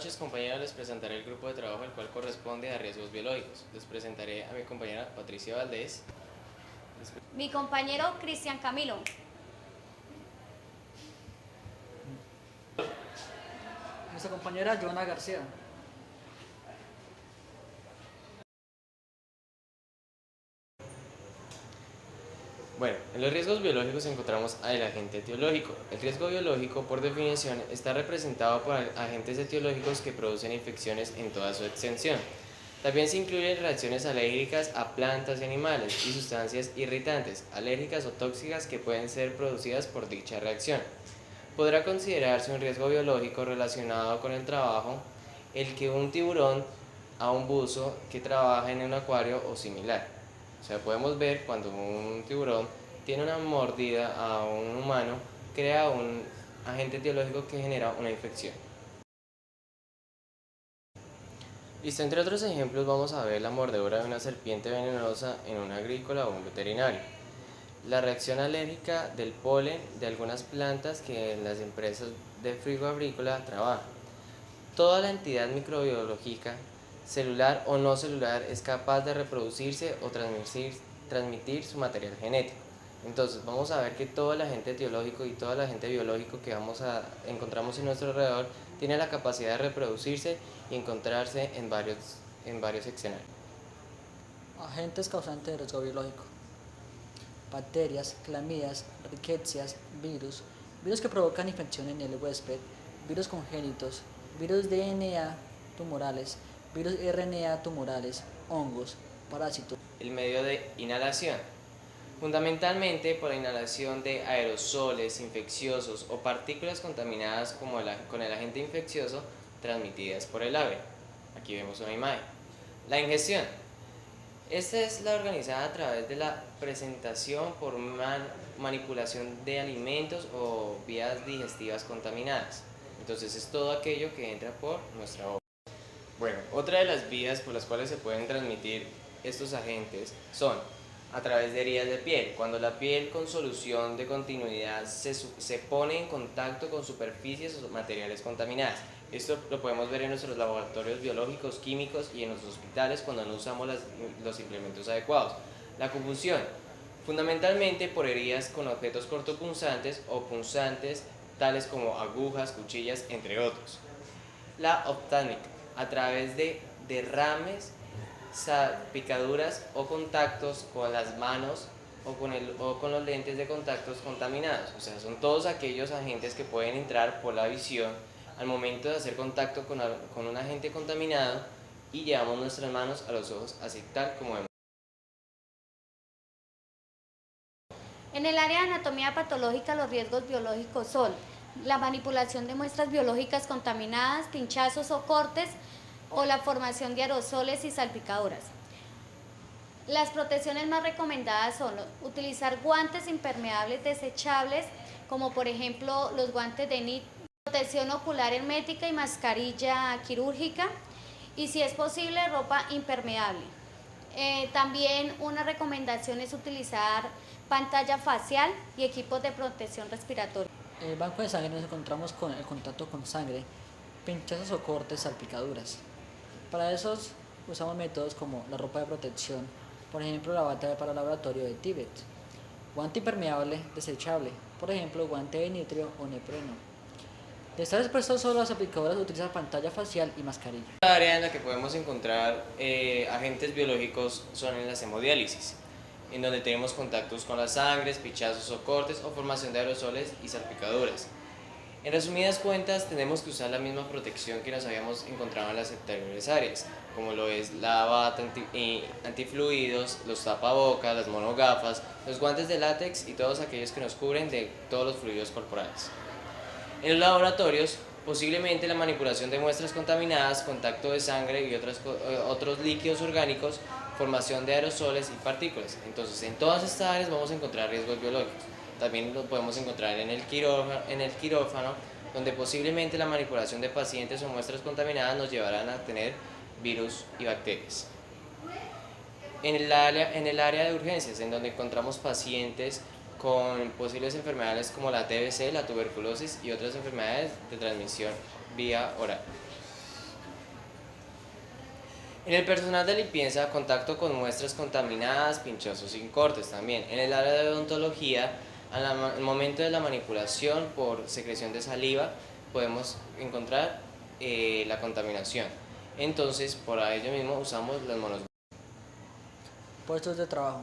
noches, compañeros. Les presentaré el grupo de trabajo el cual corresponde a riesgos biológicos. Les presentaré a mi compañera Patricia Valdés. Mi compañero Cristian Camilo. Nuestra compañera Joana García. Bueno, en los riesgos biológicos encontramos al agente etiológico. El riesgo biológico, por definición, está representado por agentes etiológicos que producen infecciones en toda su extensión. También se incluyen reacciones alérgicas a plantas y animales y sustancias irritantes, alérgicas o tóxicas que pueden ser producidas por dicha reacción. Podrá considerarse un riesgo biológico relacionado con el trabajo el que un tiburón a un buzo que trabaja en un acuario o similar. O sea, podemos ver cuando un tiburón tiene una mordida a un humano, crea un agente etiológico que genera una infección. Listo, entre otros ejemplos vamos a ver la mordedura de una serpiente venenosa en un agrícola o un veterinario. La reacción alérgica del polen de algunas plantas que las empresas de frigo agrícola trabajan. Toda la entidad microbiológica, celular o no celular, es capaz de reproducirse o transmitir su material genético. Entonces vamos a ver que todo el agente etiológico y todo el agente biológico que encontramos en nuestro alrededor tiene la capacidad de reproducirse y encontrarse en varios escenarios. Agentes causantes de riesgo biológico. Bacterias, clamidias, riquecias, virus que provocan infección en el huésped, virus congénitos, virus DNA tumorales, virus RNA tumorales, hongos, parásitos. El medio de inhalación. Fundamentalmente por la inhalación de aerosoles infecciosos o partículas contaminadas con el agente infeccioso transmitidas por el ave. Aquí vemos una imagen. La ingestión. Esta es la organizada a través de la presentación por manipulación de alimentos o vías digestivas contaminadas. Entonces es todo aquello que entra por nuestra boca. Bueno, otra de las vías por las cuales se pueden transmitir estos agentes son a través de heridas de piel. Cuando la piel con solución de continuidad se pone en contacto con superficies o materiales contaminadas. Esto lo podemos ver en nuestros laboratorios biológicos, químicos y en los hospitales cuando no usamos los implementos adecuados. La confusión, fundamentalmente por heridas con objetos cortopunzantes o punzantes tales como agujas, cuchillas, entre otros. La oftalmica, a través de derrames, picaduras o contactos con las manos o con los lentes de contactos contaminados. O sea, son todos aquellos agentes que pueden entrar por la visión al momento de hacer contacto con un agente contaminado y llevamos nuestras manos a los ojos así tal como vemos. En el área de anatomía patológica, los riesgos biológicos son la manipulación de muestras biológicas contaminadas, pinchazos o cortes, o la formación de aerosoles y salpicaduras. Las protecciones más recomendadas son utilizar guantes impermeables desechables, como por ejemplo los guantes de NIT, protección ocular hermética y mascarilla quirúrgica, y si es posible ropa impermeable. También una recomendación es utilizar pantalla facial y equipos de protección respiratoria. En el banco de sangre nos encontramos con el contacto con sangre, pinchazos o cortes, salpicaduras. Para esos usamos métodos como la ropa de protección, por ejemplo la bata para el laboratorio de Tíbet, guante impermeable desechable, por ejemplo guante de nitrio o neopreno. De estar expuestos solo a las aplicadoras utilizan pantalla facial y mascarilla. La área en la que podemos encontrar agentes biológicos son en las hemodiálisis, en donde tenemos contactos con las sangres, pinchazos o cortes o formación de aerosoles y salpicaduras. En resumidas cuentas, tenemos que usar la misma protección que nos habíamos encontrado en las anteriores áreas, como lo es la bata antifluidos, los tapabocas, las monogafas, los guantes de látex y todos aquellos que nos cubren de todos los fluidos corporales. En los laboratorios, posiblemente la manipulación de muestras contaminadas, contacto de sangre y otros líquidos orgánicos, formación de aerosoles y partículas. Entonces, en todas estas áreas vamos a encontrar riesgos biológicos. También lo podemos encontrar en el quirófano, donde posiblemente la manipulación de pacientes o muestras contaminadas nos llevarán a tener virus y bacterias. En el área de urgencias, en donde encontramos pacientes con posibles enfermedades como la TBC, la tuberculosis y otras enfermedades de transmisión vía oral. En el personal de limpieza, contacto con muestras contaminadas, pinchazos sin cortes también. En el área de odontología, al momento de la manipulación por secreción de saliva, podemos encontrar la contaminación. Entonces, por ello mismo usamos los monos. Puestos de trabajo.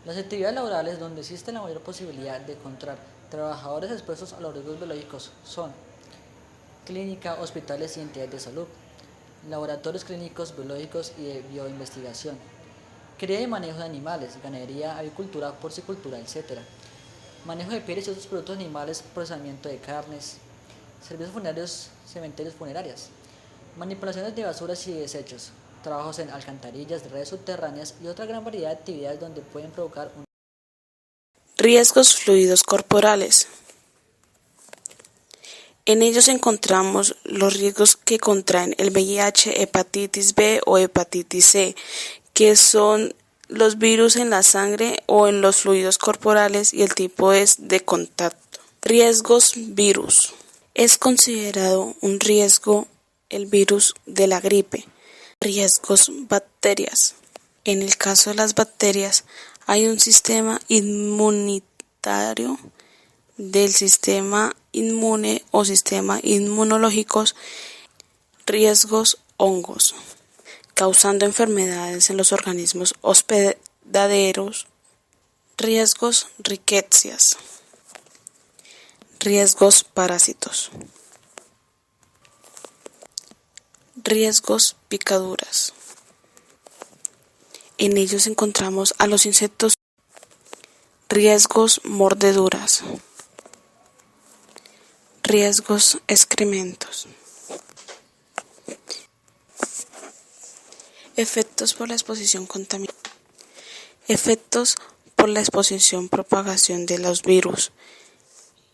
Las actividades laborales donde existe la mayor posibilidad de encontrar trabajadores expuestos a los riesgos biológicos son clínica, hospitales y entidades de salud, laboratorios clínicos, biológicos y de bioinvestigación, cría y manejo de animales, ganadería, avicultura, porcicultura, etc. Manejo de pieles y otros productos animales, procesamiento de carnes, servicios funerarios, cementerios funerarias, manipulaciones de basuras y desechos, trabajos en alcantarillas, redes subterráneas y otra gran variedad de actividades donde pueden provocar un Riesgos fluidos corporales. En ellos encontramos los riesgos que contraen el VIH, hepatitis B o hepatitis C, que son los virus en la sangre o en los fluidos corporales y el tipo es de contacto. Riesgos virus. Es considerado un riesgo el virus de la gripe. Riesgos bacterias. En el caso de las bacterias hay un sistema inmunitario del sistema inmune o sistema inmunológicos. Riesgos hongos, causando enfermedades en los organismos hospedaderos. Riesgos riquecias. Riesgos parásitos. Riesgos picaduras. En ellos encontramos a los insectos. Riesgos mordeduras. Riesgos excrementos. Efectos por la exposición contaminada. Efectos por la exposición propagación de los virus.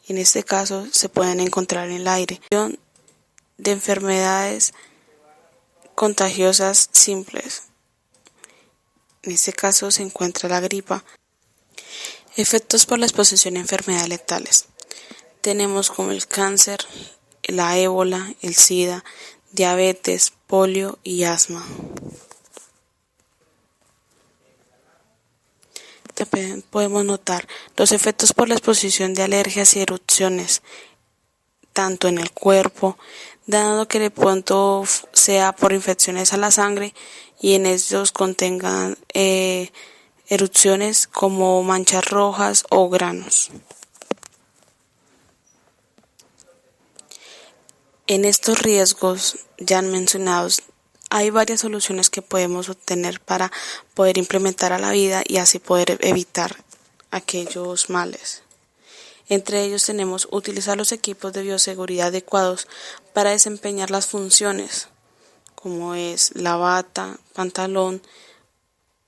En este caso se pueden encontrar en el aire. De enfermedades contagiosas simples. En este caso se encuentra la gripa. Efectos por la exposición a enfermedades letales. Tenemos como el cáncer, la ébola, el SIDA, diabetes, polio y asma. También podemos notar los efectos por la exposición de alergias y erupciones, tanto en el cuerpo, dado que de pronto sea por infecciones a la sangre y en ellos contengan erupciones como manchas rojas o granos. En estos riesgos ya mencionados hay varias soluciones que podemos obtener para poder implementar a la vida y así poder evitar aquellos males. Entre ellos tenemos utilizar los equipos de bioseguridad adecuados para desempeñar las funciones, como es la bata, pantalón,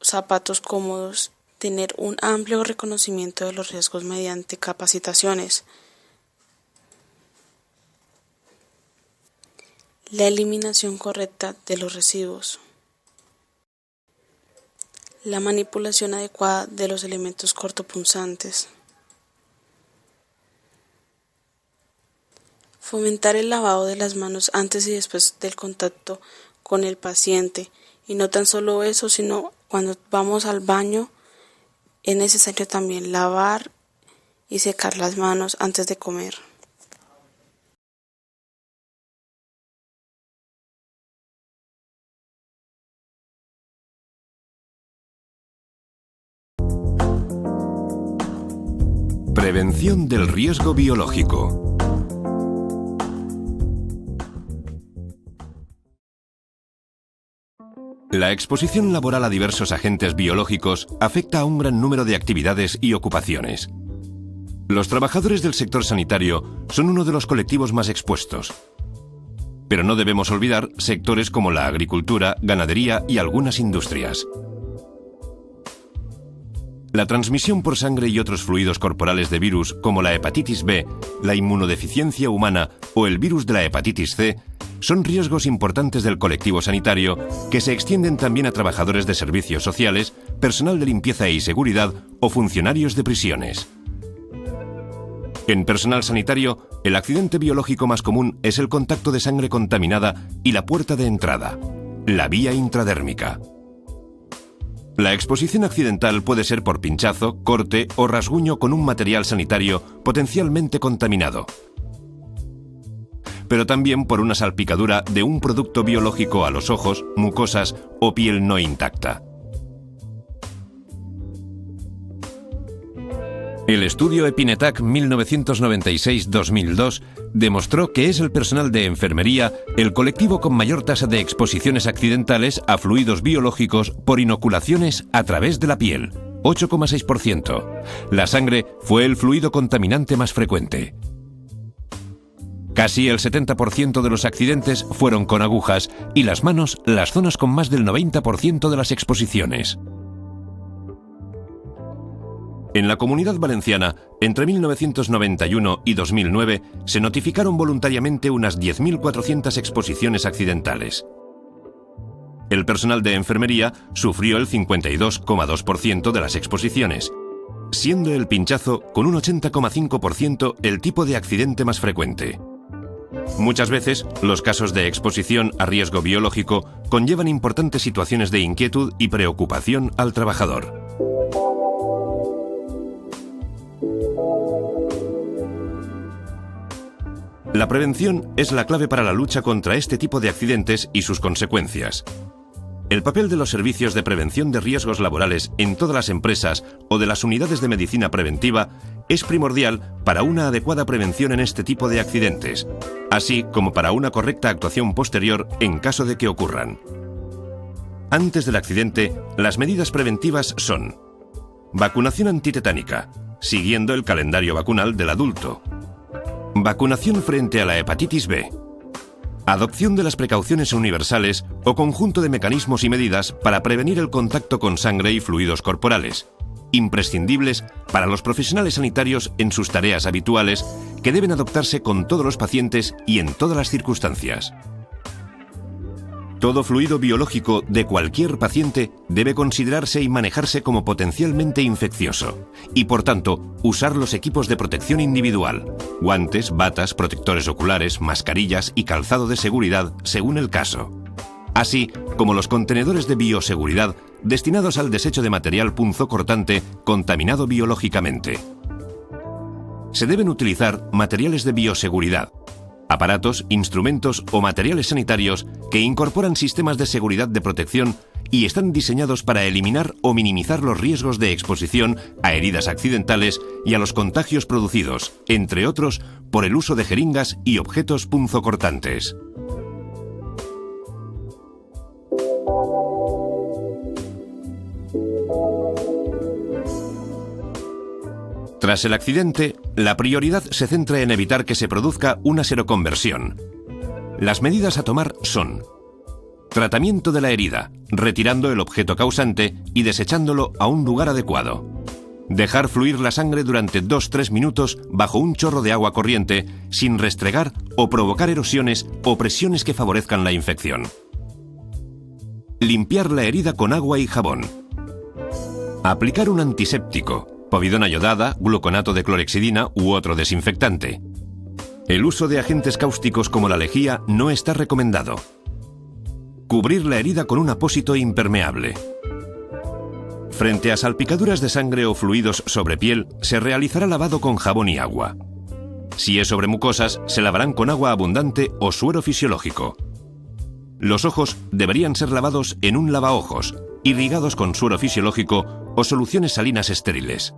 zapatos cómodos, tener un amplio reconocimiento de los riesgos mediante capacitaciones. La eliminación correcta de los residuos. La manipulación adecuada de los elementos cortopunzantes. Fomentar el lavado de las manos antes y después del contacto con el paciente. Y no tan solo eso, sino cuando vamos al baño es necesario también lavar y secar las manos antes de comer. Prevención del riesgo biológico. La exposición laboral a diversos agentes biológicos afecta a un gran número de actividades y ocupaciones. Los trabajadores del sector sanitario son uno de los colectivos más expuestos. Pero no debemos olvidar sectores como la agricultura, ganadería y algunas industrias. La transmisión por sangre y otros fluidos corporales de virus como la hepatitis B, la inmunodeficiencia humana o el virus de la hepatitis C son riesgos importantes del colectivo sanitario que se extienden también a trabajadores de servicios sociales, personal de limpieza y seguridad o funcionarios de prisiones. En personal sanitario, el accidente biológico más común es el contacto de sangre contaminada y la puerta de entrada. la vía intradérmica. La exposición accidental puede ser por pinchazo, corte o rasguño con un material sanitario potencialmente contaminado, pero también por una salpicadura de un producto biológico a los ojos, mucosas o piel no intacta. El estudio Epinetac 1996-2002 demostró que es el personal de enfermería el colectivo con mayor tasa de exposiciones accidentales a fluidos biológicos por inoculaciones a través de la piel, 8,6%. La sangre fue el fluido contaminante más frecuente. Casi el 70% de los accidentes fueron con agujas y las manos las zonas con más del 90% de las exposiciones. En la Comunidad Valenciana, entre 1991 y 2009, se notificaron voluntariamente unas 10.400 exposiciones accidentales. El personal de enfermería sufrió el 52,2% de las exposiciones, siendo el pinchazo con un 80,5% el tipo de accidente más frecuente. Muchas veces, los casos de exposición a riesgo biológico conllevan importantes situaciones de inquietud y preocupación al trabajador. La prevención es la clave para la lucha contra este tipo de accidentes y sus consecuencias. El papel de los servicios de prevención de riesgos laborales en todas las empresas o de las unidades de medicina preventiva es primordial para una adecuada prevención en este tipo de accidentes, así como para una correcta actuación posterior en caso de que ocurran. Antes del accidente, las medidas preventivas son: vacunación antitetánica, siguiendo el calendario vacunal del adulto; vacunación frente a la hepatitis B; adopción de las precauciones universales o conjunto de mecanismos y medidas para prevenir el contacto con sangre y fluidos corporales, imprescindibles para los profesionales sanitarios en sus tareas habituales, que deben adoptarse con todos los pacientes y en todas las circunstancias. Todo fluido biológico de cualquier paciente debe considerarse y manejarse como potencialmente infeccioso y, por tanto, usar los equipos de protección individual: guantes, batas, protectores oculares, mascarillas y calzado de seguridad según el caso, así como los contenedores de bioseguridad destinados al desecho de material punzocortante contaminado biológicamente. Se deben utilizar materiales de bioseguridad, aparatos, instrumentos o materiales sanitarios que incorporan sistemas de seguridad de protección y están diseñados para eliminar o minimizar los riesgos de exposición a heridas accidentales y a los contagios producidos, entre otros, por el uso de jeringas y objetos punzocortantes. Tras el accidente, la prioridad se centra en evitar que se produzca una seroconversión. Las medidas a tomar son: tratamiento de la herida, retirando el objeto causante y desechándolo a un lugar adecuado; dejar fluir la sangre durante 2-3 minutos bajo un chorro de agua corriente, sin restregar o provocar erosiones o presiones que favorezcan la infección; limpiar la herida con agua y jabón; aplicar un antiséptico, povidona yodada, gluconato de clorhexidina u otro desinfectante. El uso de agentes cáusticos como la lejía no está recomendado. Cubrir la herida con un apósito impermeable. Frente a salpicaduras de sangre o fluidos sobre piel, se realizará lavado con jabón y agua. Si es sobre mucosas, se lavarán con agua abundante o suero fisiológico. Los ojos deberían ser lavados en un lavaojos, irrigados con suero fisiológico o soluciones salinas estériles.